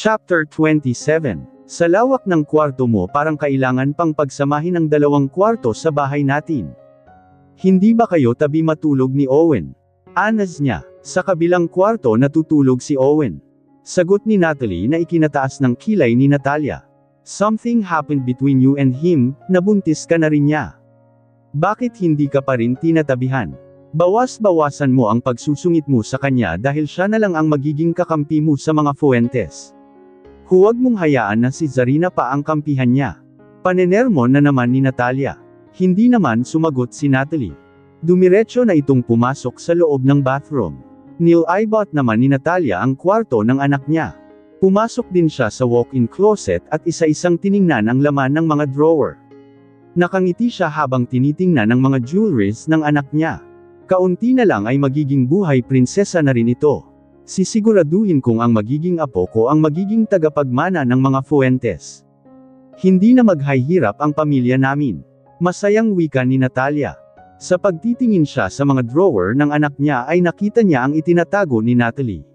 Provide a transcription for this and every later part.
Chapter 27. Sa lawak ng kwarto mo parang kailangan pang pagsamahin ang dalawang kwarto sa bahay natin. Hindi ba kayo tabi matulog ni Owen? Anas niya. Sa kabilang kwarto natutulog si Owen. Sagot ni Natalie na ikinataas ng kilay ni Natalia. Something happened between you and him, nabuntis ka na rin niya. Bakit hindi ka pa rin tinatabihan? Bawas-bawasan mo ang pagsusungit mo sa kanya dahil siya na lang ang magiging kakampi mo sa mga Fuentes. Huwag mong hayaan na si Zarina pa ang kampihan niya. Panenermo na naman ni Natalia. Hindi naman sumagot si Natalie. Dumiretso na itong pumasok sa loob ng bathroom. Nilibot naman ni Natalia ang kwarto ng anak niya. Pumasok din siya sa walk-in closet at isa-isang tiningnan ang laman ng mga drawer. Nakangiti siya habang tinitingnan ang mga jewelries ng anak niya. Kaunti na lang ay magiging buhay prinsesa na rin ito. Sisiguraduhin kong ang magiging apo ko ang magiging tagapagmana ng mga Fuentes. Hindi na maghihirap ang pamilya namin. Masayang wika ni Natalia. Sa pagtitingin siya sa mga drawer ng anak niya ay nakita niya ang itinatago ni Natalie.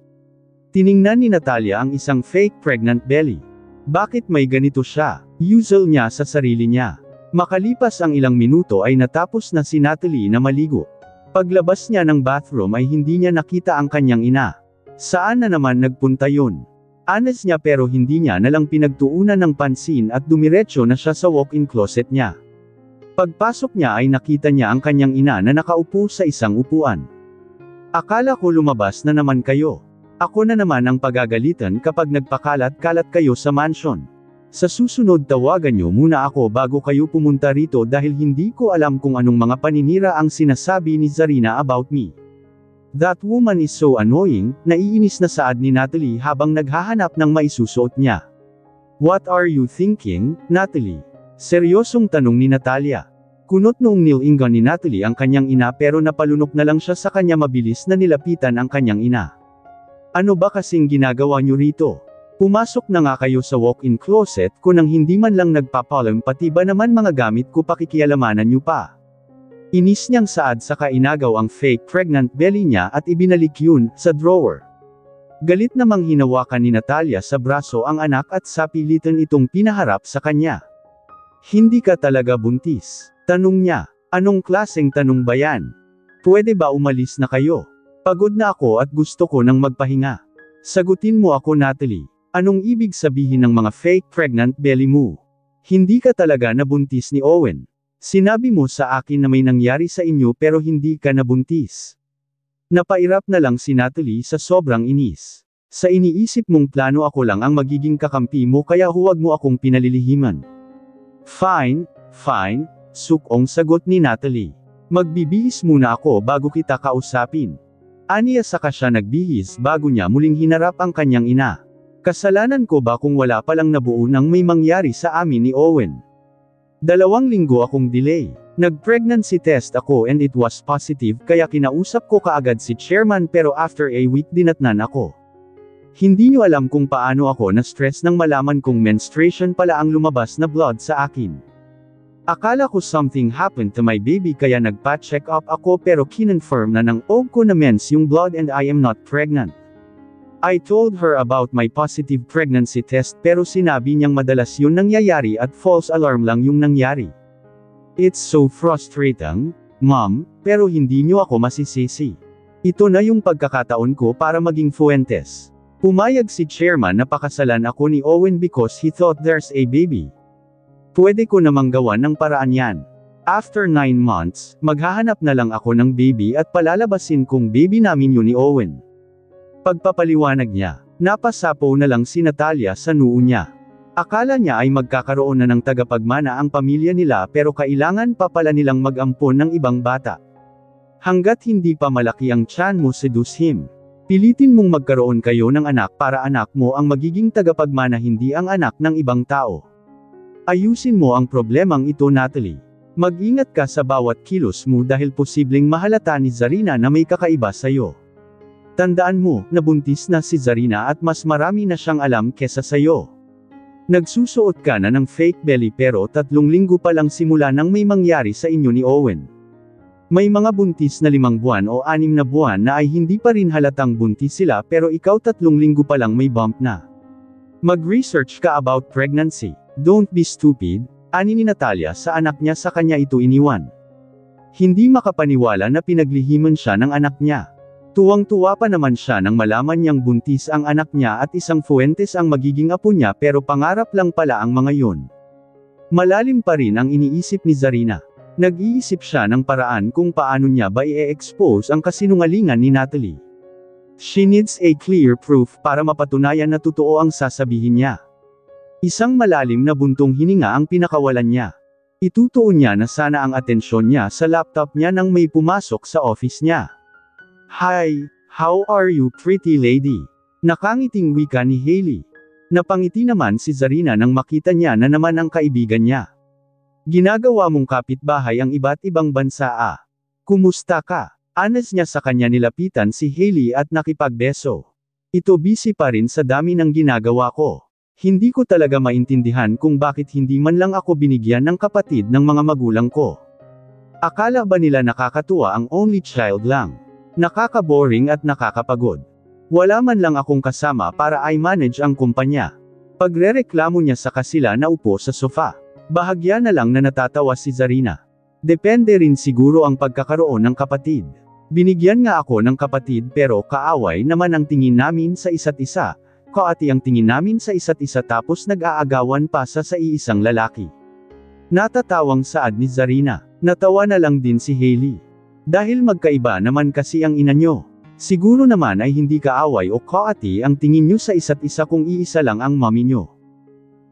Tiningnan ni Natalia ang isang fake pregnant belly. Bakit may ganito siya? Usual niya sa sarili niya. Makalipas ang ilang minuto ay natapos na si Natalie na maligo. Paglabas niya ng bathroom ay hindi niya nakita ang kanyang ina. Saan na naman nagpunta yun? Anas niya pero hindi niya nalang pinagtuunan ng pansin at dumiretso na siya sa walk-in closet niya. Pagpasok niya ay nakita niya ang kanyang ina na nakaupo sa isang upuan. Akala ko lumabas na naman kayo. Ako na naman ang pagagalitan kapag nagpakalat-kalat kayo sa mansion. Sa susunod tawagan niyo muna ako bago kayo pumunta rito dahil hindi ko alam kung anong mga paninira ang sinasabi ni Zarina about me. That woman is so annoying, naiinis na saad ni Natalie habang naghahanap ng maisusuot niya. What are you thinking, Natalie? Seryosong tanong ni Natalia. Kunot noong nilingan ni Natalie ang kanyang ina pero napalunok na lang siya sa kanya mabilis na nilapitan ang kanyang ina. Ano ba kasing ginagawa niyo rito? Pumasok na nga kayo sa walk-in closet ko nang hindi man lang nagpapalam pati ba naman mga gamit ko pakikialamanan niyo pa. Inis niyang saad sa kainagaw ang fake pregnant belly niya at ibinalik yun sa drawer. Galit namang hinawakan ni Natalia sa braso ang anak at sapilitan itong pinaharap sa kanya. Hindi ka talaga buntis? Tanong niya. Anong klaseng tanong ba yan? Pwede ba umalis na kayo? Pagod na ako at gusto ko nang magpahinga. Sagutin mo ako Natalie. Anong ibig sabihin ng mga fake pregnant belly mo? Hindi ka talaga nabuntis ni Owen. Sinabi mo sa akin na may nangyari sa inyo pero hindi ka nabuntis. Napairap na lang si Natalie sa sobrang inis. Sa iniisip mong plano ako lang ang magiging kakampi mo kaya huwag mo akong pinalilihiman. Fine, fine, sukong sagot ni Natalie. Magbibihis muna ako bago kita kausapin. Aniya saka siya nagbihis bago niya muling hinarap ang kanyang ina. Kasalanan ko ba kung wala palang nabuo nang may mangyari sa amin ni Owen? 2 linggo akong delay. Nag-pregnancy test ako and it was positive kaya kinausap ko kaagad si chairman pero after a week dinatnan ako. Hindi niyo alam kung paano ako na-stress nang malaman kong menstruation pala ang lumabas na blood sa akin. Akala ko something happened to my baby kaya nagpa-check up ako pero kinonfirm na ng OB ko na mens yung blood and I am not pregnant. I told her about my positive pregnancy test pero sinabi niyang madalas yun nangyayari at false alarm lang yung nangyari. It's so frustrating, Mom, pero hindi niyo ako masisisi. Ito na yung pagkakataon ko para maging Fuentes. Pumayag si chairman na pakasalan ako ni Owen because he thought there's a baby. Pwede ko namang gawan ng paraan yan. After 9 months, maghahanap na lang ako ng baby at palalabasin kong baby namin yun ni Owen. Pagpapaliwanag niya, napasapo na lang si Natalia sa noo niya. Akala niya ay magkakaroon na ng tagapagmana ang pamilya nila pero kailangan pa pala nilang mag-ampon ng ibang bata. Hanggat hindi pa malaki ang tiyan mo seduce him. Pilitin mong magkaroon kayo ng anak para anak mo ang magiging tagapagmana hindi ang anak ng ibang tao. Ayusin mo ang problemang ito Natalie. Mag-ingat ka sa bawat kilos mo dahil posibleng mahalata ni Zarina na may kakaiba sa'yo. Tandaan mo, nabuntis na si Zarina at mas marami na siyang alam kesa sayo. Nagsusuot ka na ng fake belly pero 3 linggo pa lang simula nang may mangyari sa inyo ni Owen. May mga buntis na 5 buwan o 6 na buwan na ay hindi pa rin halatang buntis sila pero ikaw 3 linggo pa lang may bump na. Mag-research ka about pregnancy. Don't be stupid, ani ni Natalia sa anak niya sa kanya ito iniwan. Hindi makapaniwala na pinaglihiman siya ng anak niya. Tuwang-tuwa pa naman siya nang malaman niyang buntis ang anak niya at isang Fuentes ang magiging apo niya pero pangarap lang pala ang mga yun. Malalim pa rin ang iniisip ni Zarina. Nag-iisip siya ng paraan kung paano niya ba i-expose ang kasinungalingan ni Natalie. She needs a clear proof para mapatunayan na totoo ang sasabihin niya. Isang malalim na buntong hininga ang pinakawalan niya. Itutuon niya na sana ang atensyon niya sa laptop niya nang may pumasok sa office niya. Hi, how are you pretty lady? Nakangiting wika ni Hailey. Napangiti naman si Zarina nang makita niya na naman ang kaibigan niya. Ginagawa mong kapitbahay ang iba't ibang bansa ah. Kumusta ka? Anas niya sa kanya nilapitan si Hailey at nakipagbeso. Ito busy pa rin sa dami ng ginagawa ko. Hindi ko talaga maintindihan kung bakit hindi man lang ako binigyan ng kapatid ng mga magulang ko. Akala ba nila nakakatuwa ang only child lang? Nakaka-boring at nakakapagod. Wala man lang akong kasama para i-manage ang kumpanya. Pagrereklamo niya sa kasila na upo sa sofa. Bahagya na lang na natatawa si Zarina. Depende rin siguro ang pagkakaroon ng kapatid. Binigyan nga ako ng kapatid pero kaaway naman ang tingin namin sa isa't isa. Kaati ang tingin namin sa isa't isa tapos nag-aagawan pa sa iisang lalaki. Natatawang saad ni Zarina. Natawa na lang din si Hailey. Dahil magkaiba naman kasi ang ina nyo. Siguro naman ay hindi kaaway o kaati ang tingin nyo sa isa't isa kung iisa lang ang mami nyo.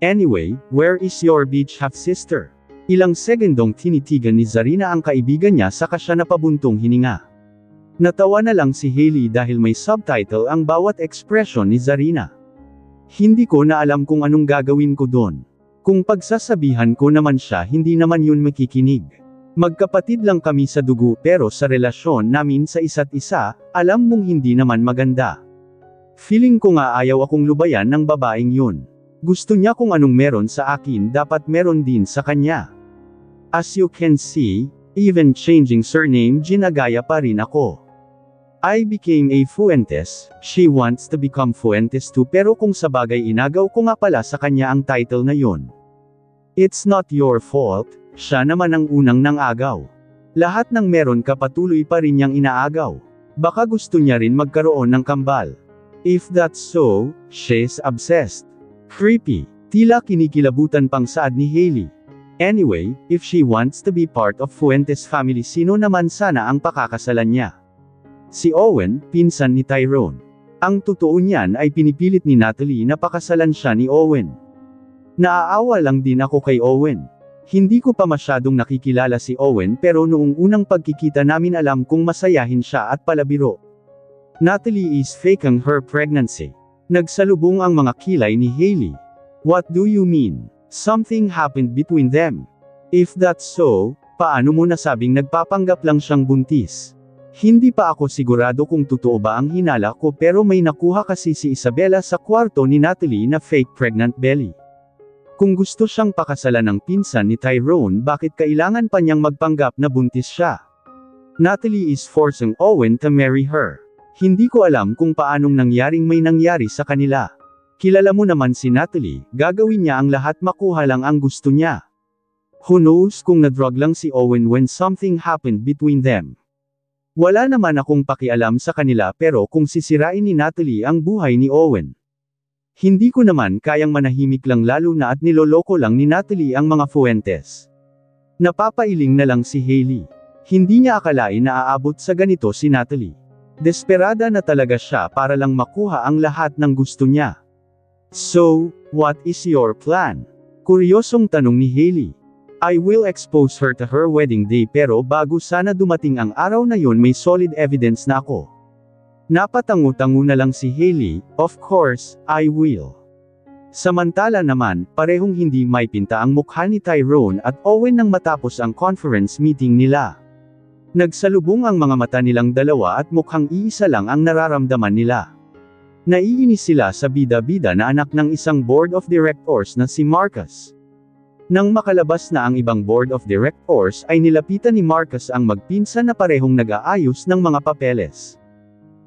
Anyway, where is your beach half-sister? Ilang segundong tinitigan ni Zarina ang kaibigan niya saka siya napabuntong hininga. Natawa na lang si Hailey dahil may subtitle ang bawat ekspresyon ni Zarina. Hindi ko na alam kung anong gagawin ko doon. Kung pagsasabihan ko naman siya hindi naman yun makikinig. Magkapatid lang kami sa dugo pero sa relasyon namin sa isa't isa, alam mong hindi naman maganda. Feeling ko nga ayaw akong lubayan ng babaeng yun. Gusto niya kung anong meron sa akin dapat meron din sa kanya. As you can see, even changing surname ginagaya pa rin ako. I became a Fuentes, she wants to become Fuentes too pero kung sabagay inagaw ko nga pala sa kanya ang title na yun. It's not your fault, siya naman ang unang nang-agaw. Lahat ng meron ka patuloy pa rin niyang inaagaw. Baka gusto niya rin magkaroon ng kambal. If that's so, she's obsessed. Creepy. Tila kinikilabutan pang saad ni Hailey. Anyway, if she wants to be part of Fuentes family sino naman sana ang pakakasalan niya? Si Owen, pinsan ni Tyrone. Ang totoo niyan ay pinipilit ni Natalie na pakasalan siya ni Owen. Naaawa lang din ako kay Owen. Hindi ko pa masyadong nakikilala si Owen pero noong unang pagkikita namin alam kong masayahin siya at palabiro. Natalie is faking her pregnancy. Nagsalubong ang mga kilay ni Hailey. What do you mean? Something happened between them. If that's so, paano mo nasabing nagpapanggap lang siyang buntis? Hindi pa ako sigurado kung totoo ba ang hinala ko pero may nakuha kasi si Isabella sa kwarto ni Natalie na fake pregnant belly. Kung gusto siyang pakasalan ng pinsan ni Tyrone bakit kailangan pa niyang magpanggap na buntis siya? Natalie is forcing Owen to marry her. Hindi ko alam kung paanong nangyaring may nangyari sa kanila. Kilala mo naman si Natalie, gagawin niya ang lahat makuha lang ang gusto niya. Who knows kung na-drug lang si Owen when something happened between them. Wala naman akong pakialam sa kanila pero kung sisirain ni Natalie ang buhay ni Owen. Hindi ko naman kayang manahimik lang lalo na at niloloko lang ni Natalie ang mga Fuentes. Napapailing na lang si Hailey. Hindi niya akalain na aabot sa ganito si Natalie. Desperada na talaga siya para lang makuha ang lahat ng gusto niya. So, what is your plan? Kuryosong tanong ni Hailey. I will expose her to her wedding day pero bago sana dumating ang araw na yun may solid evidence na ako. Napatango-tango na lang si Hailey, of course, I will. Samantala naman, parehong hindi may pinta ang mukha ni Tyrone at Owen nang matapos ang conference meeting nila. Nagsalubong ang mga mata nilang dalawa at mukhang iisa lang ang nararamdaman nila. Naiinis sila sa bida-bida na anak ng isang board of directors na si Marcus. Nang makalabas na ang ibang board of directors ay nilapitan ni Marcus ang magpinsan na parehong nag-aayos ng mga papeles.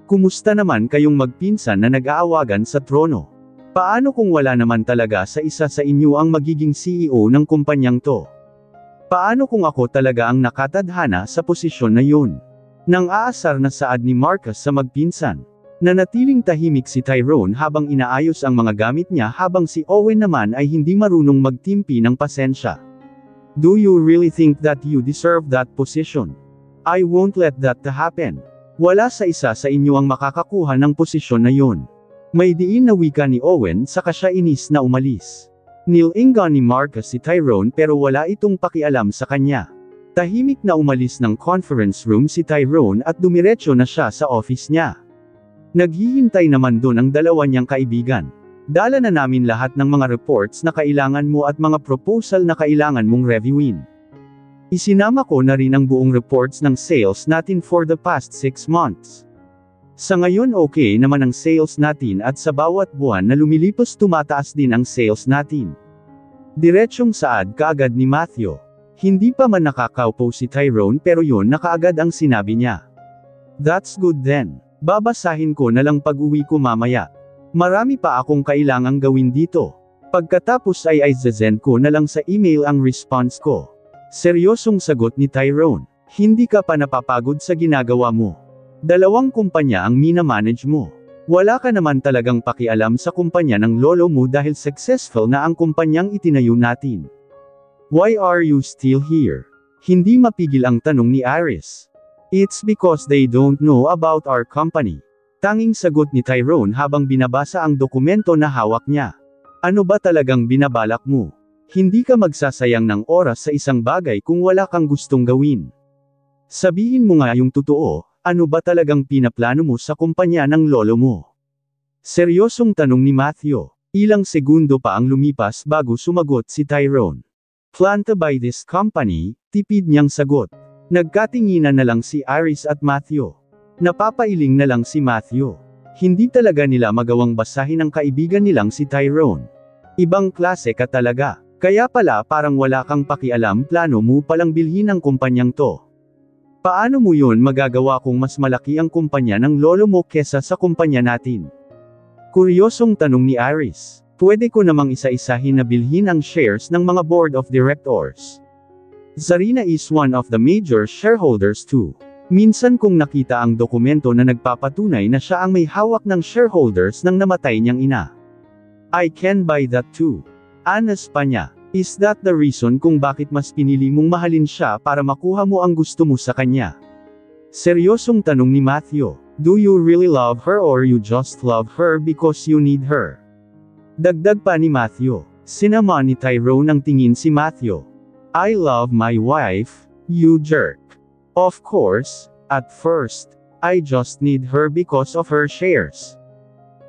Kumusta naman kayong magpinsan na nag-aawagan sa trono? Paano kung wala naman talaga sa isa sa inyo ang magiging CEO ng kumpanyang to? Paano kung ako talaga ang nakatadhana sa posisyon na yun? Nang aasar na saad ni Marcus sa magpinsan. Nanatiling tahimik si Tyrone habang inaayos ang mga gamit niya habang si Owen naman ay hindi marunong magtimpi ng pasensya. Do you really think that you deserve that position? I won't let that to happen. Wala sa isa sa inyo ang makakakuha ng posisyon na yun. May diin na wika ni Owen saka siya inis na umalis. Nilingan ni Marcus si Tyrone pero wala itong pakialam sa kanya. Tahimik na umalis ng conference room si Tyrone at dumiretso na siya sa office niya. Naghihintay naman doon ang dalawa niyang kaibigan. Dala na namin lahat ng mga reports na kailangan mo at mga proposal na kailangan mong reviewin. Isinama ko na rin ang buong reports ng sales natin for the past 6 months. Sa ngayon okay naman ang sales natin at sa bawat buwan na lumilipos tumataas din ang sales natin. Diretsyong saad kaagad ni Matthew. Hindi pa man nakakaupo si Tyrone pero yun na kaagad ang sinabi niya. That's good then. Babasahin ko na lang pag-uwi ko mamaya. Marami pa akong kailangang gawin dito. Pagkatapos ay isesend ko na lang sa email ang response ko. Seryosong sagot ni Tyrone. Hindi ka pa napapagod sa ginagawa mo. 2 kumpanya ang minamanage mo. Wala ka naman talagang pakialam sa kumpanya ng lolo mo dahil successful na ang kumpanyang itinayo natin. Why are you still here? Hindi mapigil ang tanong ni Iris. It's because they don't know about our company. Tanging sagot ni Tyrone habang binabasa ang dokumento na hawak niya. Ano ba talagang binabalak mo? Hindi ka magsasayang ng oras sa isang bagay kung wala kang gustong gawin. Sabihin mo nga yung totoo, ano ba talagang pinaplano mo sa kumpanya ng lolo mo? Seryosong tanong ni Matthew. Ilang segundo pa ang lumipas bago sumagot si Tyrone. Plan to buy this company, tipid niyang sagot. Nagkatinginan na lang si Iris at Matthew. Napapailing na lang si Matthew. Hindi talaga nila magawang basahin ang kaibigan nilang si Tyrone. Ibang klase ka talaga. Kaya pala parang wala kang pakialam plano mo palang bilhin ang kumpanyang to. Paano mo yun magagawa kung mas malaki ang kumpanya ng lolo mo kesa sa kumpanya natin? Kuryosong tanong ni Iris. Pwede ko namang isa-isahin na bilhin ang shares ng mga board of directors. Zarina is one of the major shareholders too. Minsan kong nakita ang dokumento na nagpapatunay na siya ang may hawak ng shareholders ng namatay niyang ina. I can buy that too. Anas pa niya. Is that the reason kung bakit mas pinili mong mahalin siya para makuha mo ang gusto mo sa kanya? Seryosong tanong ni Matthew. Do you really love her or you just love her because you need her? Dagdag pa ni Matthew. Sinama ni Tyrone ang tingin si Matthew. I love my wife, you jerk. Of course, at first, I just need her because of her shares.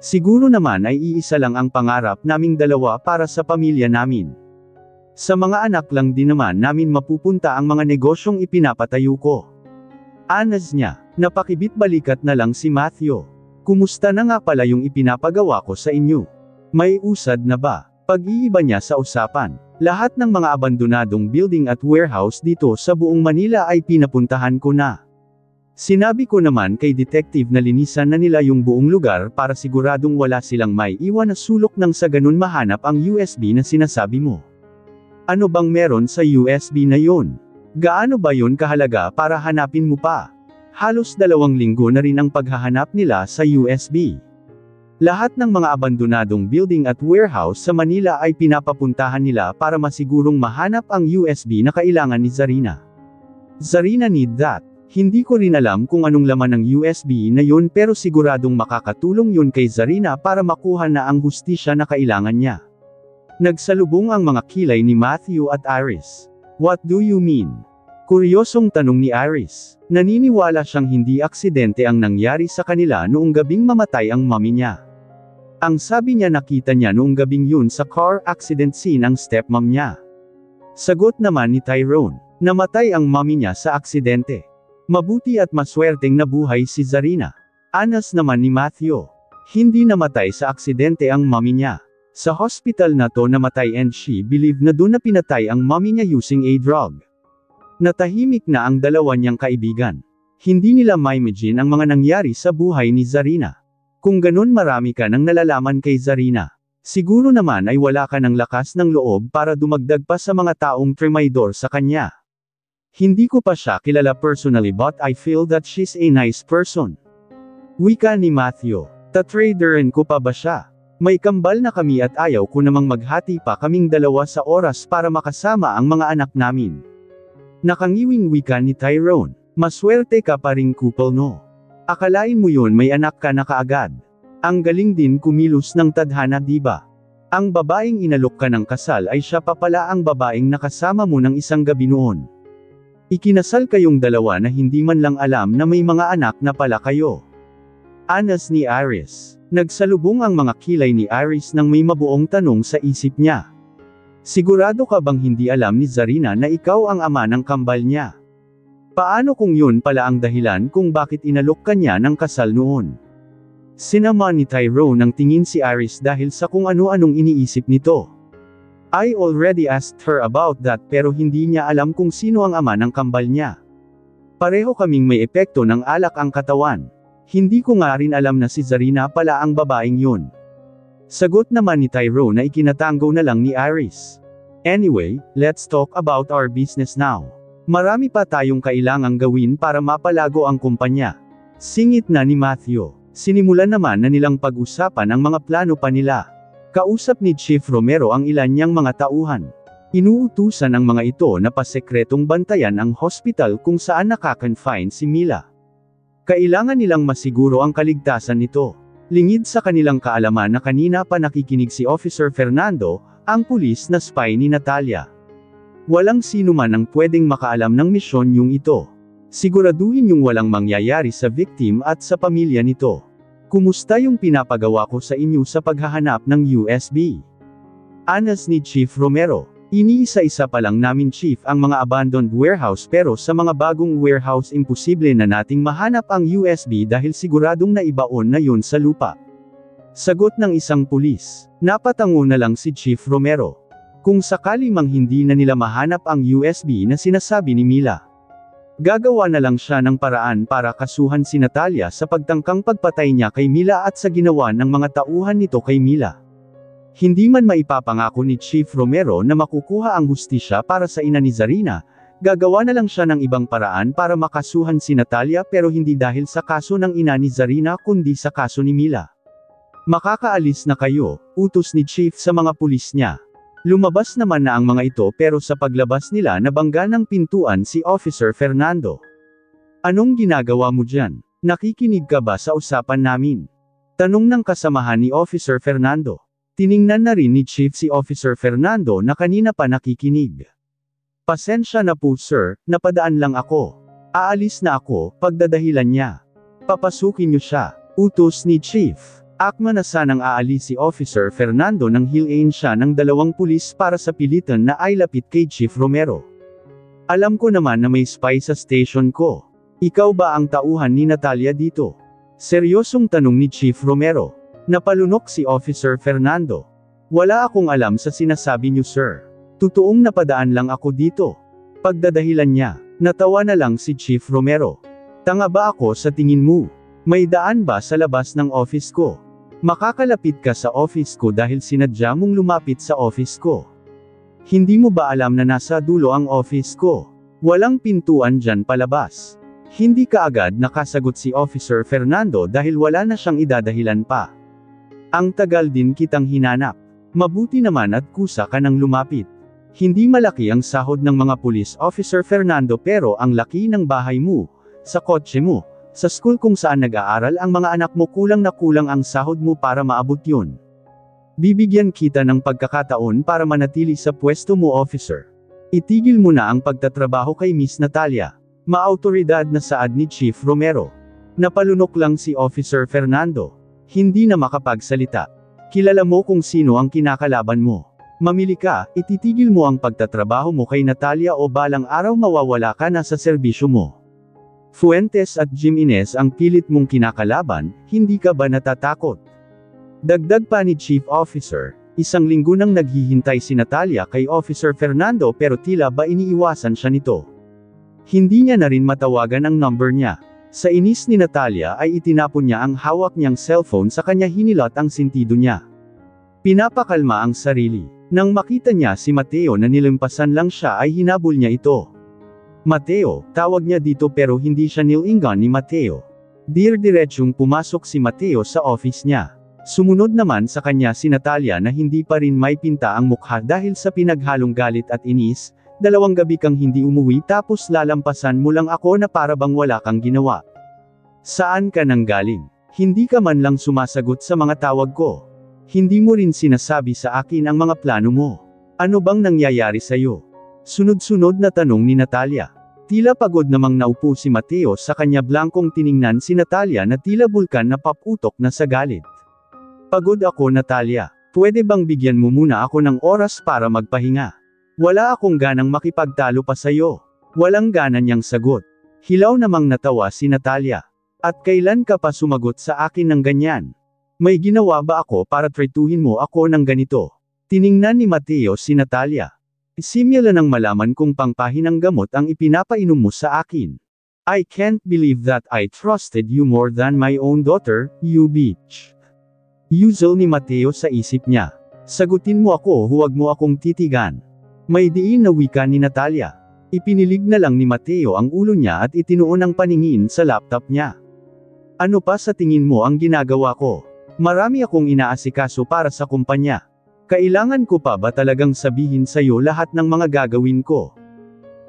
Siguro naman ay iisa lang ang pangarap naming dalawa para sa pamilya namin. Sa mga anak lang din naman namin mapupunta ang mga negosyong ipinapatayo ko. Anas niya, napakibit-balikat na lang si Matthew. Kumusta na nga pala yung ipinapagawa ko sa inyo? May usad na ba? Pag-iiba niya sa usapan. Lahat ng mga abandonadong building at warehouse dito sa buong Manila ay pinapuntahan ko na. Sinabi ko naman kay detective na linisan na nila yung buong lugar para siguradong wala silang may iwan na sulok nang sa ganun mahanap ang USB na sinasabi mo. Ano bang meron sa USB na yun? Gaano ba yun kahalaga para hanapin mo pa? Halos 2 linggo na rin ang paghahanap nila sa USB. Lahat ng mga abandonadong building at warehouse sa Manila ay pinapapuntahan nila para masigurong mahanap ang USB na kailangan ni Zarina. Zarina need that. Hindi ko rin alam kung anong laman ng USB na yun pero siguradong makakatulong yun kay Zarina para makuha na ang hustisya na kailangan niya. Nagsalubong ang mga kilay ni Matthew at Iris. What do you mean? Kuryosong tanong ni Iris. Naniniwala siyang hindi aksidente ang nangyari sa kanila noong gabing mamatay ang mommy niya. Ang sabi niya nakita niya noong gabing yun sa car accident scene ang stepmom niya. Sagot naman ni Tyrone. Namatay ang mommy niya sa aksidente. Mabuti at maswerteng nabuhay si Zarina. Anas naman ni Matthew. Hindi namatay sa aksidente ang mommy niya. Sa hospital na to namatay and she believed na doon na pinatay ang mommy niya using a drug. Natahimik na ang dalawa niyang kaibigan. Hindi nila ma-imagine ang mga nangyari sa buhay ni Zarina. Kung ganun marami ka nang nalalaman kay Zarina. Siguro naman ay wala ka ng lakas ng loob para dumagdag pa sa mga taong tremaydor sa kanya. Hindi ko pa siya kilala personally but I feel that she's a nice person. Wika ni Matthew. Tatraderin ko pa ba siya? May kambal na kami at ayaw ko namang maghati pa kaming dalawa sa oras para makasama ang mga anak namin. Nakangiwing wika ni Tyrone. Maswerte ka pa ring couple no. Akalain mo yun may anak ka na kaagad. Ang galing din kumilos ng tadhana diba? Ang babaeng inalok ka ng kasal ay siya pa pala ang babaeng nakasama mo ng isang gabi noon. Ikinasal kayong dalawa na hindi man lang alam na may mga anak na pala kayo. Anas ni Iris. Nagsalubong ang mga kilay ni Iris nang may mabuong tanong sa isip niya. Sigurado ka bang hindi alam ni Zarina na ikaw ang ama ng kambal niya? Paano kung yun pala ang dahilan kung bakit inalok ka niya ng kasal noon? Sinama ni Tyrone ng tingin si Iris dahil sa kung ano-anong iniisip nito. I already asked her about that pero hindi niya alam kung sino ang ama ng kambal niya. Pareho kaming may epekto ng alak ang katawan. Hindi ko nga rin alam na si Zarina pala ang babaeng yun. Sagot naman ni Tyrone na ikinatango na lang ni Iris. Anyway, let's talk about our business now. Marami pa tayong kailangang gawin para mapalago ang kumpanya. Singit na ni Matthew. Sinimulan naman na nilang pag-usapan ang mga plano pa nila. Kausap ni Chief Romero ang ilan niyang mga tauhan. Inuutusan ang mga ito na pasekretong bantayan ang hospital kung saan nakakonfine si Mila. Kailangan nilang masiguro ang kaligtasan nito. Lingid sa kanilang kaalaman na kanina pa nakikinig si Officer Fernando, ang pulis na spy ni Natalia. Walang sino man ang pwedeng makaalam ng misyon yung ito. Siguraduhin yung walang mangyayari sa victim at sa pamilya nito. Kumusta yung pinapagawa ko sa inyo sa paghahanap ng USB? Anas ni Chief Romero. Iniisa-isa pa lang namin Chief ang mga abandoned warehouse pero sa mga bagong warehouse imposible na nating mahanap ang USB dahil siguradong naibaon na yun sa lupa. Sagot ng isang pulis. Napatango na lang si Chief Romero. Kung sakali mang hindi na nila mahanap ang USB na sinasabi ni Mila. Gagawa na lang siya ng paraan para kasuhan si Natalia sa pagtangkang pagpatay niya kay Mila at sa ginawa ng mga tauhan nito kay Mila. Hindi man maipapangako ni Chief Romero na makukuha ang hustisya para sa ina ni Zarina, gagawa na lang siya ng ibang paraan para makasuhan si Natalia pero hindi dahil sa kaso ng ina ni Zarina kundi sa kaso ni Mila. Makakaalis na kayo, utos ni Chief sa mga pulis niya. Lumabas naman na ang mga ito pero sa paglabas nila nabangga ng pintuan si Officer Fernando. Anong ginagawa mo dyan? Nakikinig ka ba sa usapan namin? Tanong ng kasamahan ni Officer Fernando. Tiningnan na rin ni Chief si Officer Fernando na kanina pa nakikinig. Pasensya na po sir, napadaan lang ako. Aalis na ako, pagdadahilan niya. Papasukin niyo siya, utos ni Chief. Akma na sanang aalis si Officer Fernando nang hilain siya ng dalawang pulis para sa pilitan na ay lapit kay Chief Romero. Alam ko naman na may spy sa station ko. Ikaw ba ang tauhan ni Natalia dito? Seryosong tanong ni Chief Romero. Napalunok si Officer Fernando. Wala akong alam sa sinasabi niyo sir. Totoong napadaan lang ako dito. Pagdadahilan niya, natawa na lang si Chief Romero. Tanga ba ako sa tingin mo? May daan ba sa labas ng office ko? Makakalapit ka sa office ko dahil sinadya mong lumapit sa office ko. Hindi mo ba alam na nasa dulo ang office ko? Walang pintuan dyan palabas. Hindi kaagad nakasagot si Officer Fernando dahil wala na siyang idadahilan pa. Ang tagal din kitang hinanap. Mabuti naman at kusa ka nang lumapit. Hindi malaki ang sahod ng mga police officer Fernando pero ang laki ng bahay mo, sa kotse mo, sa school kung saan nag-aaral ang mga anak mo kulang na kulang ang sahod mo para maabot yun. Bibigyan kita ng pagkakataon para manatili sa pwesto mo officer. Itigil mo na ang pagtatrabaho kay Miss Natalia. Maautoridad na saad ni Chief Romero. Napalunok lang si Officer Fernando. Hindi na makapagsalita. Kilala mo kung sino ang kinakalaban mo. Mamili ka, ititigil mo ang pagtatrabaho mo kay Natalia o balang araw mawawala ka na sa serbisyo mo. Fuentes at Jimenez ang pilit mong kinakalaban, hindi ka ba natatakot? Dagdag pa ni Chief Officer, isang linggo nang naghihintay si Natalia kay Officer Fernando pero tila ba iniiwasan siya nito. Hindi niya na rin matawagan ang number niya. Sa inis ni Natalia ay itinapon niya ang hawak niyang cellphone sa kanya hinilot ang sentido niya. Pinapakalma ang sarili. Nang makita niya si Mateo na nilampasan lang siya ay hinabol niya ito. Mateo, tawag niya dito pero hindi siya nilingan ni Mateo. Diretsyong pumasok si Mateo sa office niya. Sumunod naman sa kanya si Natalia na hindi pa rin may pinta ang mukha dahil sa pinaghalong galit at inis. 2 gabi kang hindi umuwi tapos lalampasan mo lang ako na para bang wala kang ginawa. Saan ka nang galing? Hindi ka man lang sumasagot sa mga tawag ko. Hindi mo rin sinasabi sa akin ang mga plano mo. Ano bang nangyayari sa'yo? Sunod-sunod na tanong ni Natalia. Tila pagod namang naupo si Mateo sa kanya blankong tiningnan si Natalia na tila bulkan na paputok na sa galit. Pagod ako Natalia. Pwede bang bigyan mo muna ako ng oras para magpahinga? Wala akong ganang makipagtalo pa sa'yo. Walang gana niyang sagot. Hilaw namang natawa si Natalia. At kailan ka pa sumagot sa akin ng ganyan? May ginawa ba ako para tretuhin mo ako ng ganito? Tiningnan ni Mateo si Natalia. Simula nang malaman kung pangpahinang gamot ang ipinapainom mo sa akin. I can't believe that I trusted you more than my own daughter, you bitch. Usual ni Mateo sa isip niya. Sagutin mo ako, huwag mo akong titigan. May diin na wika ni Natalia. Ipinilig na lang ni Mateo ang ulo niya at itinuon ang paningin sa laptop niya. Ano pa sa tingin mo ang ginagawa ko? Marami akong inaasikaso para sa kumpanya. Kailangan ko pa ba talagang sabihin sa'yo lahat ng mga gagawin ko?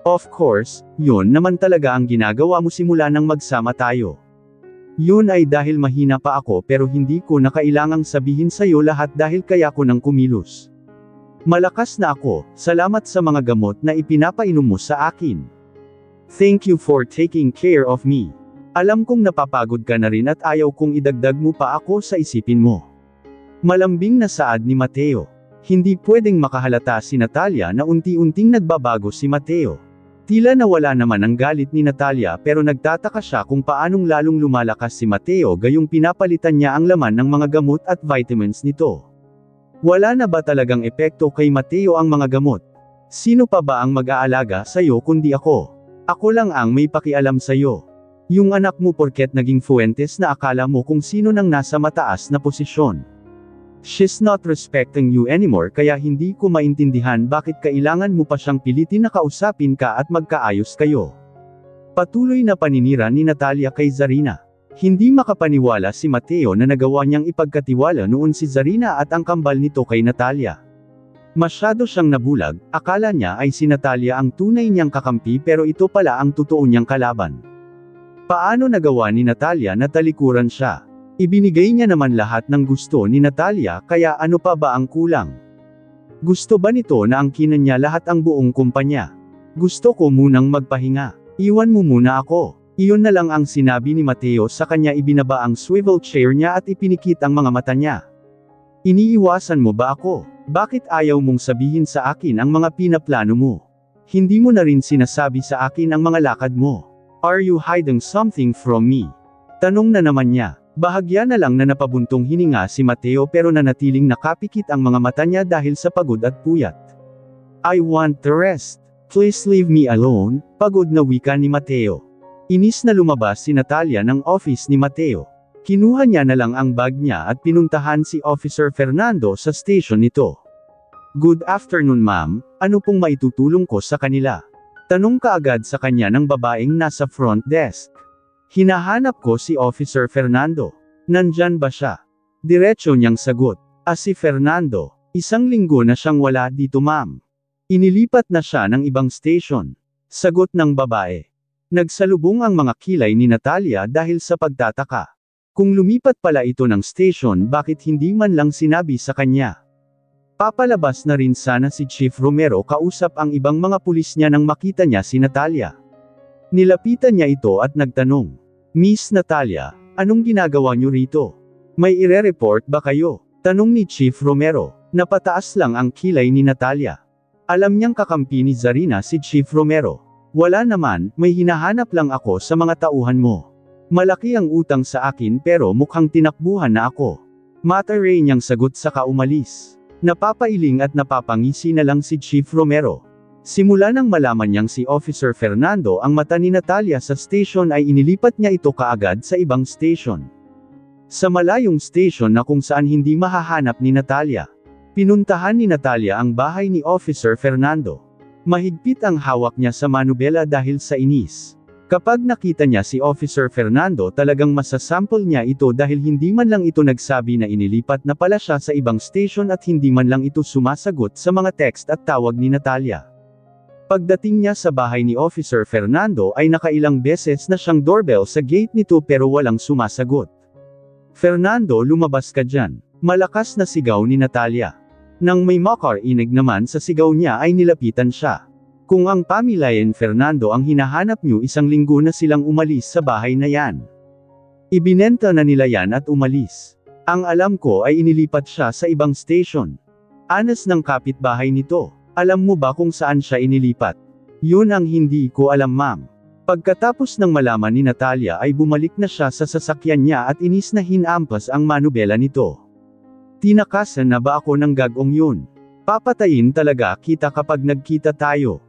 Of course, yun naman talaga ang ginagawa mo simula nang magsama tayo. Yun ay dahil mahina pa ako pero hindi ko na kailangang sabihin sa'yo lahat dahil kaya ko nang kumilos. Malakas na ako, salamat sa mga gamot na ipinapainom mo sa akin. Thank you for taking care of me. Alam kong napapagod ka na rin at ayaw kong idagdag mo pa ako sa isipin mo. Malambing na saad ni Mateo. Hindi pwedeng makahalata si Natalia na unti-unting nagbabago si Mateo. Tila nawala naman ang galit ni Natalia pero nagtataka siya kung paanong lalong lumalakas si Mateo gayong pinapalitan niya ang laman ng mga gamot at vitamins nito. Wala na ba talagang epekto kay Mateo ang mga gamot? Sino pa ba ang mag-aalaga sa'yo kundi ako? Ako lang ang may pakialam sa'yo. Yung anak mo porket naging Fuentes na akala mo kung sino nang nasa mataas na posisyon. She's not respecting you anymore kaya hindi ko maintindihan bakit kailangan mo pa siyang pilitin na kausapin ka at magkaayos kayo. Patuloy na paninira ni Natalia kay Zarina. Hindi makapaniwala si Mateo na nagawa niyang ipagkatiwala noon si Zarina at ang kambal nito kay Natalia. Masyado siyang nabulag, akala niya ay si Natalia ang tunay niyang kakampi pero ito pala ang totoo niyang kalaban. Paano nagawa ni Natalia na talikuran siya? Ibinigay niya naman lahat ng gusto ni Natalia kaya ano pa ba ang kulang? Gusto ba nito na angkinan niya lahat ang buong kumpanya? Gusto ko munang magpahinga. Iwan mo muna ako. Iyon na lang ang sinabi ni Mateo sa kanya ibinaba ang swivel chair niya at ipinikit ang mga mata niya. Iniiwasan mo ba ako? Bakit ayaw mong sabihin sa akin ang mga pinaplano mo? Hindi mo na rin sinasabi sa akin ang mga lakad mo. Are you hiding something from me? Tanong na naman niya. Bahagya na lang na napabuntong hininga si Mateo pero nanatiling nakapikit ang mga mata niya dahil sa pagod at puyat. I want to rest. Please leave me alone, pagod na wika ni Mateo. Inis na lumabas si Natalia ng office ni Mateo. Kinuha niya na lang ang bag niya at pinuntahan si Officer Fernando sa station nito. Good afternoon ma'am, ano pong maitutulong ko sa kanila? Tanong kaagad sa kanya ng babaeng nasa front desk. Hinahanap ko si Officer Fernando. Nandyan ba siya? Diretso niyang sagot. Si Fernando. 1 linggo na siyang wala dito ma'am. Inilipat na siya ng ibang station. Sagot ng babae. Nagsalubong ang mga kilay ni Natalia dahil sa pagtataka. Kung lumipat pala ito ng station bakit hindi man lang sinabi sa kanya? Papalabas na rin sana si Chief Romero kausap ang ibang mga pulis niya nang makita niya si Natalia. Nilapitan niya ito at nagtanong. Miss Natalia, anong ginagawa niyo rito? May ire-report ba kayo? Tanong ni Chief Romero. Napataas lang ang kilay ni Natalia. Alam niyang kakampi ni Zarina si Chief Romero. Wala naman, may hinahanap lang ako sa mga tauhan mo. Malaki ang utang sa akin pero mukhang tinakbuhan na ako. Mataray niyang sagot saka umalis. Napapailing at napapangisi na lang si Chief Romero. Simula nang malaman niyang si Officer Fernando ang mata ni Natalia sa station ay inilipat niya ito kaagad sa ibang station. Sa malayong station na kung saan hindi mahahanap ni Natalia. Pinuntahan ni Natalia ang bahay ni Officer Fernando. Mahigpit ang hawak niya sa manubela dahil sa inis. Kapag nakita niya si Officer Fernando talagang masasample niya ito dahil hindi man lang ito nagsabi na inilipat na pala siya sa ibang station at hindi man lang ito sumasagot sa mga text at tawag ni Natalia. Pagdating niya sa bahay ni Officer Fernando ay nakailang beses na siyang doorbell sa gate nito pero walang sumasagot. "Fernando, lumabas ka dyan." Malakas na sigaw ni Natalia. Nang may makarinig naman sa sigaw niya ay nilapitan siya. Kung ang pamilayan Fernando ang hinahanap niyo, 1 linggo na silang umalis sa bahay na yan. Ibinenta na nila yan at umalis. Ang alam ko ay inilipat siya sa ibang station. Anas ng kapitbahay nito. Alam mo ba kung saan siya inilipat? Yun ang hindi ko alam, ma'am. Pagkatapos ng malaman ni Natalia ay bumalik na siya sa sasakyan niya at inis na hinampas ang manubela nito. "Tinakasan na ba ako ng gagong yun? Papatayin talaga kita kapag nagkita tayo.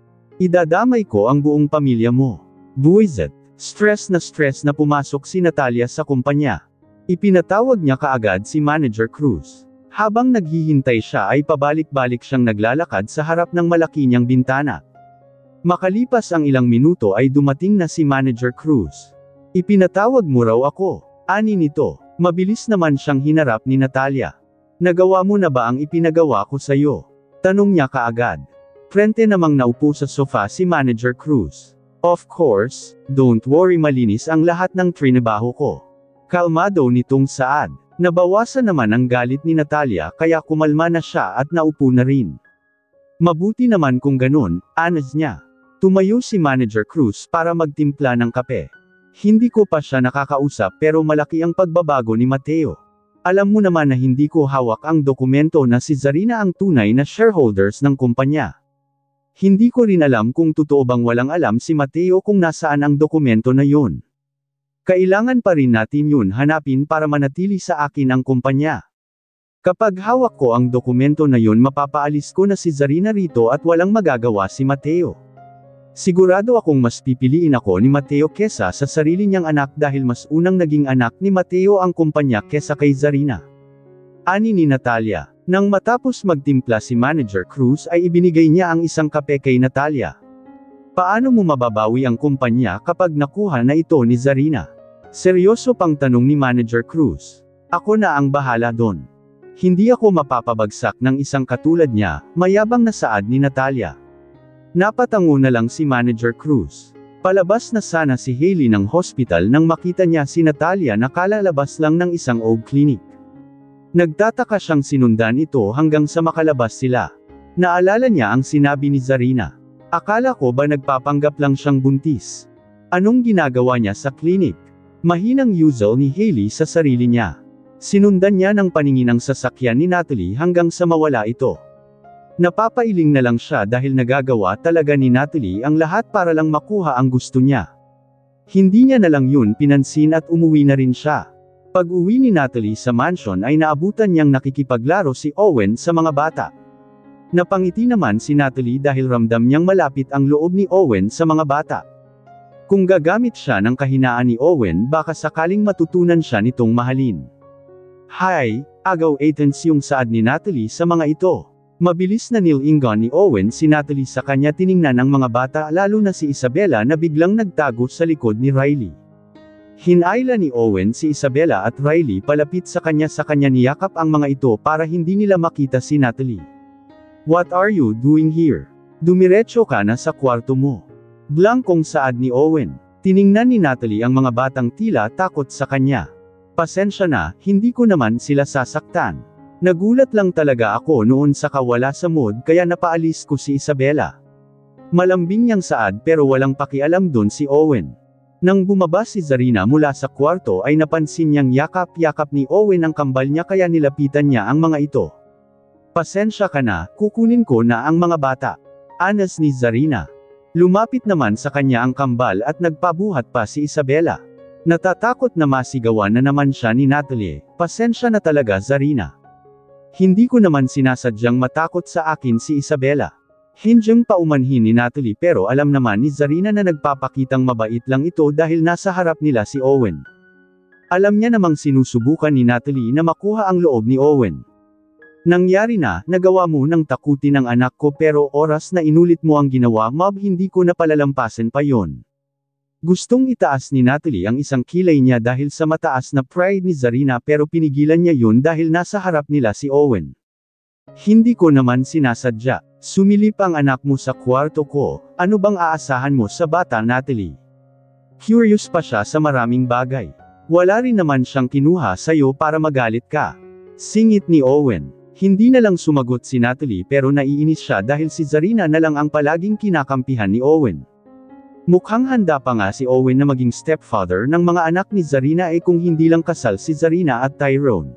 Idadamay ko ang buong pamilya mo." Buwisit. Stress na pumasok si Natalia sa kumpanya. Ipinatawag niya kaagad si Manager Cruz. Habang naghihintay siya ay pabalik-balik siyang naglalakad sa harap ng malaki niyang bintana. Makalipas ang ilang minuto ay dumating na si Manager Cruz. "Ipinatawag mo raw ako," ani nito. Mabilis naman siyang hinarap ni Natalia. "Nagawa mo na ba ang ipinagawa ko sa'yo?" tanong niya kaagad. Frente namang naupo sa sofa si Manager Cruz. "Of course, don't worry, malinis ang lahat ng trinabaho ko." Kalmado nitong saad. Nabawasan naman ang galit ni Natalia kaya kumalma na siya at naupo na rin. "Mabuti naman kung ganun," anas niya. Tumayo si Manager Cruz para magtimpla ng kape. "Hindi ko pa siya nakakausap pero malaki ang pagbabago ni Mateo. Alam mo naman na hindi ko hawak ang dokumento na si Zarina ang tunay na shareholders ng kumpanya. Hindi ko rin alam kung totoo bang walang alam si Mateo kung nasaan ang dokumento na yun. Kailangan pa rin natin yun hanapin para manatili sa akin ang kumpanya. Kapag hawak ko ang dokumento na yun, mapapaalis ko na si Zarina rito at walang magagawa si Mateo. Sigurado akong mas pipiliin ako ni Mateo kesa sa sarili niyang anak dahil mas unang naging anak ni Mateo ang kumpanya kesa kay Zarina." Ani ni Natalia. Nang matapos magtimpla si Manager Cruz ay ibinigay niya ang isang kape kay Natalia. "Paano mo mababawi ang kumpanya kapag nakuha na ito ni Zarina?" Seryoso pang tanong ni Manager Cruz. "Ako na ang bahala doon. Hindi ako mapapabagsak ng isang katulad niya," mayabang na saad ni Natalia. Napatango na lang si Manager Cruz. Palabas na sana si Hailey ng hospital nang makita niya si Natalia na kalalabas lang ng isang OB clinic. Nagtataka siyang sinundan ito hanggang sa makalabas sila. Naalala niya ang sinabi ni Zarina. "Akala ko ba nagpapanggap lang siyang buntis? Anong ginagawa niya sa clinic?" Mahinang usual ni Hailey sa sarili niya. Sinundan niya ng paningin ang sasakyan ni Natalie hanggang sa mawala ito. Napapailing na lang siya dahil nagagawa talaga ni Natalie ang lahat para lang makuha ang gusto niya. Hindi niya na lang yun pinansin at umuwi na rin siya. Pag-uwi ni Natalie sa mansion ay naabutan niyang nakikipaglaro si Owen sa mga bata. Napangiti naman si Natalie dahil ramdam niyang malapit ang loob ni Owen sa mga bata. Kung gagamit siya ng kahinaan ni Owen baka sakaling matutunan siya nitong mahalin. "Hi, agaw Athens," yung saad ni Natalie sa mga ito. Mabilis na nilingon ni Owen si Natalie sa kanya, tiningnan ang mga bata lalo na si Isabella na biglang nagtago sa likod ni Riley. Hinayla ni Owen si Isabella at Riley palapit sa kanya niyakap ang mga ito para hindi nila makita si Natalie. "What are you doing here? Dumiretso ka na sa kwarto mo." Blankong saad ni Owen. Tiningnan ni Natalie ang mga batang tila takot sa kanya. "Pasensya na, hindi ko naman sila sasaktan. Nagulat lang talaga ako noon sa kawala sa mood kaya napaalis ko si Isabella." Malambing niyang saad pero walang pakialam doon si Owen. Nang bumaba si Zarina mula sa kwarto ay napansin niyang yakap-yakap ni Owen ang kambal niya kaya nilapitan niya ang mga ito. "Pasensya ka na, kukunin ko na ang mga bata," anas ni Zarina. Lumapit naman sa kanya ang kambal at nagpabuhat pa si Isabella. Natatakot na masigawan na naman siya ni Natalie. "Pasensya na talaga, Zarina. Hindi ko naman sinasadyang matakot sa akin si Isabella." Hindyang paumanhin ni Natalie pero alam naman ni Zarina na nagpapakitang mabait lang ito dahil nasa harap nila si Owen. Alam niya namang sinusubukan ni Natalie na makuha ang loob ni Owen. Nangyari na, nagawa mo ng takutin ang anak ko pero oras na inulit mo ang ginawa mob hindi ko na palalampasin pa yon. Gustong itaas ni Natalie ang isang kilay niya dahil sa mataas na pride ni Zarina pero pinigilan niya yun dahil nasa harap nila si Owen. Hindi ko naman sinasadya. Sumilip ang anak mo sa kwarto ko, ano bang aasahan mo sa bata Natalie? Curious pa siya sa maraming bagay. Wala rin naman siyang kinuha sa'yo para magalit ka. Singit ni Owen. Hindi na lang sumagot si Natalie pero naiinis siya dahil si Zarina na lang ang palaging kinakampihan ni Owen. Mukhang handa pa nga si Owen na maging stepfather ng mga anak ni Zarina kung hindi lang kasal si Zarina at Tyrone.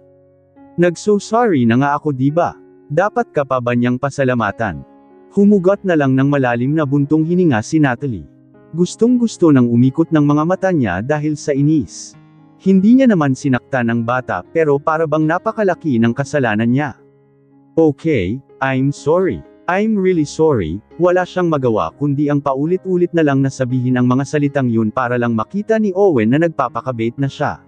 Nag-so sorry na nga ako diba? Dapat ka pa ba niyang pasalamatan? Humugot na lang ng malalim na buntong hininga si Natalie. Gustong-gusto nang umikot ng mga mata niya dahil sa inis. Hindi niya naman sinaktan ang bata pero para bang napakalaki ng kasalanan niya. Okay, I'm sorry. I'm really sorry, wala siyang magawa kundi ang paulit-ulit na lang nasabihin ang mga salitang yun para lang makita ni Owen na nagpapakabait na siya.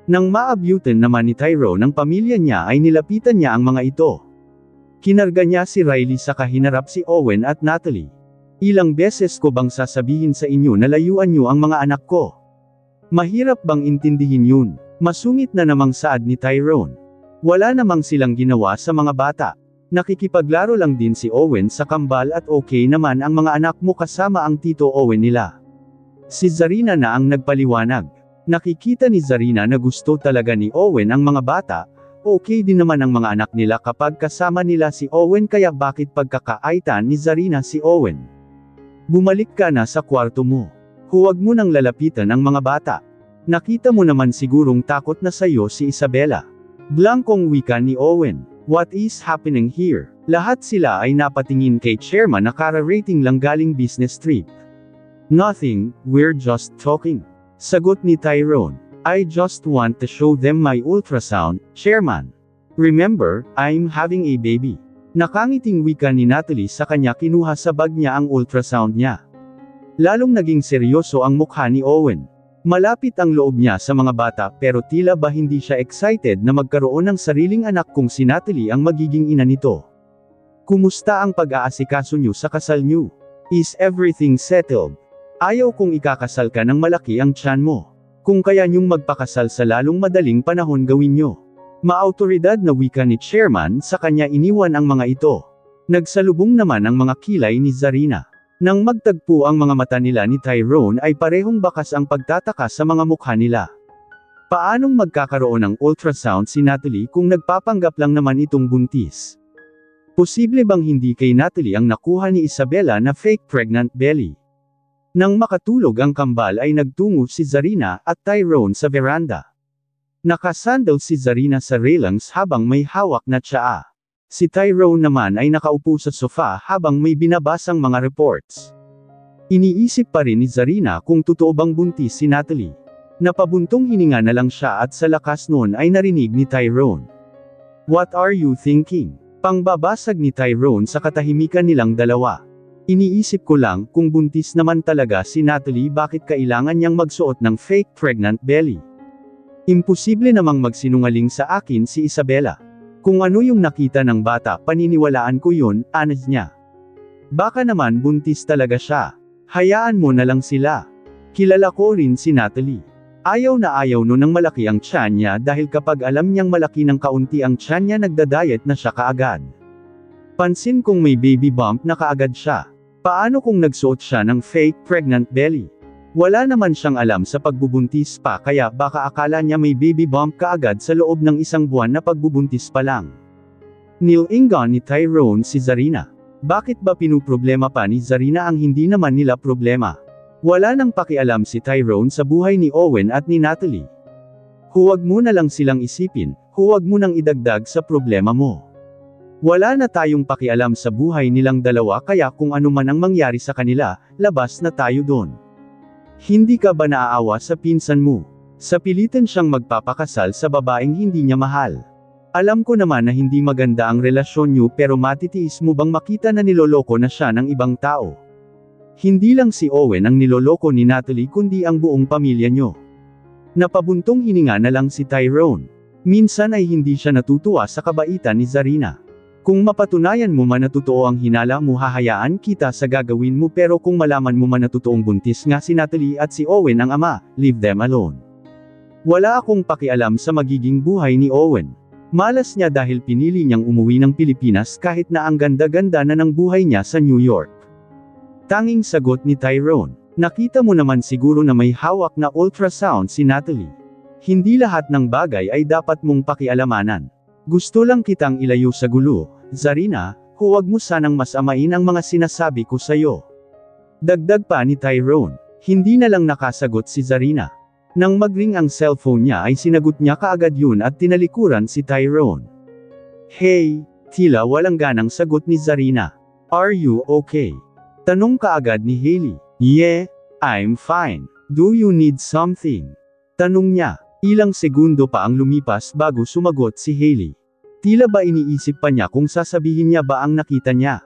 Nang maabutan naman ni Tyrone ang pamilya niya ay nilapitan niya ang mga ito. Kinarga niya si Riley sa kahinarap si Owen at Natalie. Ilang beses ko bang sasabihin sa inyo na layuan niyo ang mga anak ko? Mahirap bang intindihin yun? Masungit na namang saad ni Tyrone. Wala namang silang ginawa sa mga bata. Nakikipaglaro lang din si Owen sa kambal at okay naman ang mga anak mo kasama ang tito Owen nila. Si Zarina na ang nagpaliwanag. Nakikita ni Zarina na gusto talaga ni Owen ang mga bata, okay din naman ang mga anak nila kapag kasama nila si Owen kaya bakit pagkakaitan ni Zarina si Owen? Bumalik ka na sa kwarto mo. Huwag mo nang lalapitan ang mga bata. Nakita mo naman sigurong takot na sayo si Isabela. Blankong wika ni Owen. What is happening here? Lahat sila ay napatingin kay chairman na kara-rating lang galing business trip. Nothing, we're just talking. Sagot ni Tyrone. I just want to show them my ultrasound, chairman. Remember, I'm having a baby. Nakangiting wika ni Natalie sa kanya kinuha sa bag niya ang ultrasound niya. Lalong naging seryoso ang mukha ni Owen. Malapit ang loob niya sa mga bata pero tila ba hindi siya excited na magkaroon ng sariling anak kung si Natalie ang magiging ina nito. Kumusta ang pag-aasikaso niyo sa kasal niyo? Is everything settled? Ayaw kong ikakasal ka ng malaki ang tiyan mo. Kung kaya niyong magpakasal sa lalong madaling panahon gawin niyo. Maautoridad na wika ni chairman sa kanya iniwan ang mga ito. Nagsalubong naman ang mga kilay ni Zarina. Nang magtagpo ang mga mata nila ni Tyrone ay parehong bakas ang pagtataka sa mga mukha nila. Paanong magkakaroon ng ultrasound si Natalie kung nagpapanggap lang naman itong buntis? Posible bang hindi kay Natalie ang nakuha ni Isabela na fake pregnant belly? Nang makatulog ang kambal ay nagtungo si Zarina at Tyrone sa veranda. Nakasandal si Zarina sa railings habang may hawak na tsaa. Si Tyrone naman ay nakaupo sa sofa habang may binabasang mga reports. Iniisip pa rin ni Zarina kung totoo bang buntis si Natalie. Napabuntong hininga na lang siya at sa lakas noon ay narinig ni Tyrone. What are you thinking? Pangbabasag ni Tyrone sa katahimikan nilang dalawa. Iniisip ko lang kung buntis naman talaga si Natalie bakit kailangan niyang magsuot ng fake pregnant belly. Imposible namang magsinungaling sa akin si Isabela. Kung ano yung nakita ng bata paniniwalaan ko yun, anas niya. Baka naman buntis talaga siya. Hayaan mo na lang sila. Kilala ko rin si Natalie. Ayaw na ayaw no nang malaki ang tiyan niya dahil kapag alam niyang malaki ng kaunti ang tiyan niya nagda-diet na siya kaagad. Pansin kong may baby bump na kaagad siya. Paano kung nagsuot siya ng fake pregnant belly? Wala naman siyang alam sa pagbubuntis pa kaya baka akala niya may baby bump kaagad sa loob ng isang buwan na pagbubuntis pa lang. Nilingon ni Tyrone si Zarina. Bakit ba pinuproblema pa ni Zarina ang hindi naman nila problema? Wala nang pakialam si Tyrone sa buhay ni Owen at ni Natalie. Huwag mo na lang silang isipin, huwag mo nang idagdag sa problema mo. Wala na tayong pakialam sa buhay nilang dalawa kaya kung ano man ang mangyari sa kanila, labas na tayo doon. Hindi ka ba naaawa sa pinsan mo? Sa pilitan siyang magpapakasal sa babaeng hindi niya mahal. Alam ko naman na hindi maganda ang relasyon niyo pero matitiis mo bang makita na niloloko na siya ng ibang tao? Hindi lang si Owen ang niloloko ni Natalie kundi ang buong pamilya niyo. Napabuntong hininga na lang si Tyrone. Minsan ay hindi siya natutuwa sa kabaitan ni Zarina. Kung mapatunayan mo man na totoo ang hinala mo, hahayaan kita sa gagawin mo, pero kung malaman mo man na totoong buntis nga si Natalie at si Owen ang ama, leave them alone. Wala akong pakialam sa magiging buhay ni Owen. Malas niya dahil pinili niyang umuwi ng Pilipinas kahit na ang ganda-ganda na ng buhay niya sa New York. Tanging sagot ni Tyrone, nakita mo naman siguro na may hawak na ultrasound si Natalie. Hindi lahat ng bagay ay dapat mong pakialamanan. Gusto lang kitang ilayo sa gulo, Zarina, huwag mo sanang masamain ang mga sinasabi ko sa'yo. Dagdag pa ni Tyrone, hindi na lang nakasagot si Zarina. Nang magring ang cellphone niya ay sinagot niya kaagad yun at tinalikuran si Tyrone. Hey, tila walang ganang sagot ni Zarina. Are you okay? Tanong kaagad ni Hailey. Yeah, I'm fine. Do you need something? Tanong niya. Ilang segundo pa ang lumipas bago sumagot si Hailey. Tila ba iniisip pa niya kung sasabihin niya ba ang nakita niya?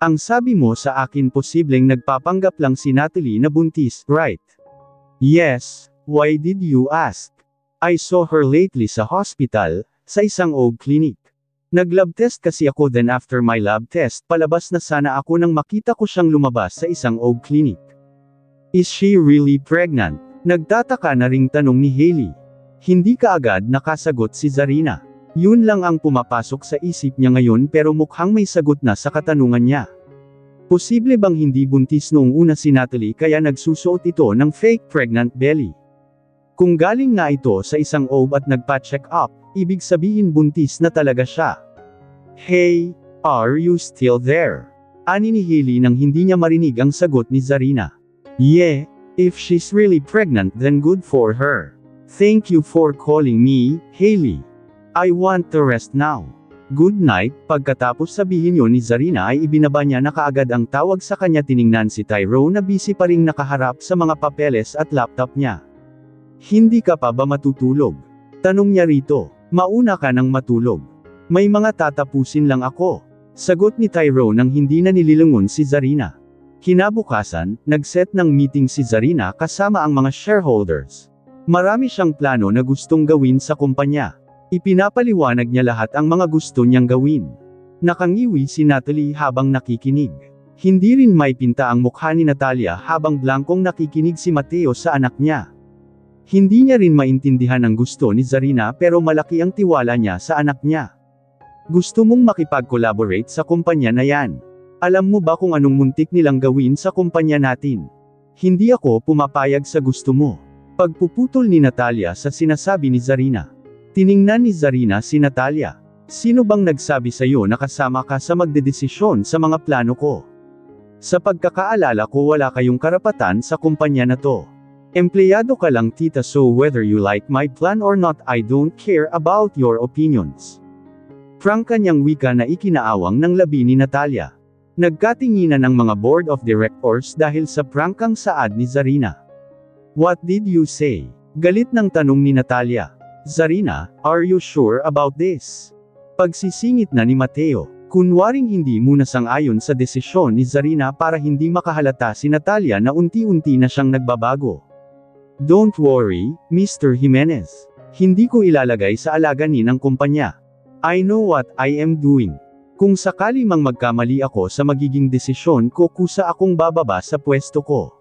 Ang sabi mo sa akin posibleng nagpapanggap lang si Natalie na buntis, right? Yes, why did you ask? I saw her lately sa hospital, sa isang OB clinic. Nag-lab test kasi ako, then after my lab test palabas na sana ako nang makita ko siyang lumabas sa isang OB clinic. Is she really pregnant? Nagtataka na ring tanong ni Hailey. Hindi kaagad nakasagot si Zarina. Yun lang ang pumapasok sa isip niya ngayon, pero mukhang may sagot na sa katanungan niya. Posible bang hindi buntis noong una si Natalie kaya nagsusuot ito ng fake pregnant belly? Kung galing nga ito sa isang OB at nagpa-check up, ibig sabihin buntis na talaga siya. Hey, are you still there? Ani ni Hailey nang hindi niya marinig ang sagot ni Zarina. Yeah. If she's really pregnant, then good for her. Thank you for calling me, Hailey. I want to rest now. Good night. Pagkatapos sabihin yon ni Zarina ay ibinaba niya na kaagad ang tawag sa kanya. Tiningnan si Tyrone na busy pa ring nakaharap sa mga papeles at laptop niya. Hindi ka pa ba matutulog? Tanong niya rito. Mauna ka nang matulog. May mga tatapusin lang ako. Sagot ni Tyrone nang hindi na nililingon si Zarina. Kinabukasan, nag-set ng meeting si Zarina kasama ang mga shareholders. Marami siyang plano na gustong gawin sa kumpanya. Ipinapaliwanag niya lahat ang mga gusto niyang gawin. Nakangiwi si Natalie habang nakikinig. Hindi rin may pinta ang mukha ni Natalia habang blankong nakikinig si Mateo sa anak niya. Hindi niya rin maintindihan ang gusto ni Zarina, pero malaki ang tiwala niya sa anak niya. Gusto mong makipag-collaborate sa kumpanya na yan. Alam mo ba kung anong muntik nilang gawin sa kumpanya natin? Hindi ako pumapayag sa gusto mo. Pagpuputol ni Natalia sa sinasabi ni Zarina. Tiningnan ni Zarina si Natalia. Sino bang nagsabi sa'yo na kasama ka sa magdedesisyon sa mga plano ko? Sa pagkakaalala ko, wala kayong karapatan sa kumpanya na to. Empleyado ka lang, tita, so whether you like my plan or not, I don't care about your opinions. Prangka niyang wika na ikinaawang ng labi ni Natalia. Nagkatinginan ang mga board of directors dahil sa prangkang saad ni Zarina. What did you say? Galit ng tanong ni Natalia. Zarina, are you sure about this? Pagsisingit na ni Mateo. Kunwaring hindi muna sang-ayon sa desisyon ni Zarina para hindi makahalata si Natalia na unti-unti na siyang nagbabago. Don't worry, Mr. Jimenez. Hindi ko ilalagay sa alaganin ng kumpanya. I know what I am doing. Kung sakali mang magkamali ako sa magiging desisyon ko, kusa akong bababa sa pwesto ko.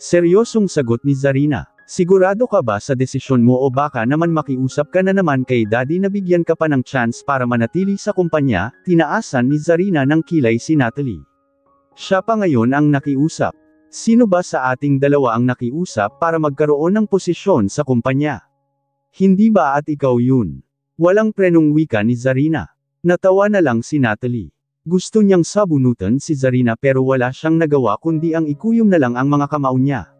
Seryosong sagot ni Zarina. Sigurado ka ba sa desisyon mo o baka naman makiusap ka na naman kay Daddy na bigyan ka pa ng chance para manatili sa kumpanya? Tinaasan ni Zarina ng kilay si Natalie. Siya pa ngayon ang nakiusap. Sino ba sa ating dalawa ang nakiusap para magkaroon ng posisyon sa kumpanya? Hindi ba at ikaw yun? Walang prenong wika ni Zarina. Natawa na lang si Natalie. Gusto niyang sabunutan si Zarina pero wala siyang nagawa kundi ang ikuyom na lang ang mga kamao niya.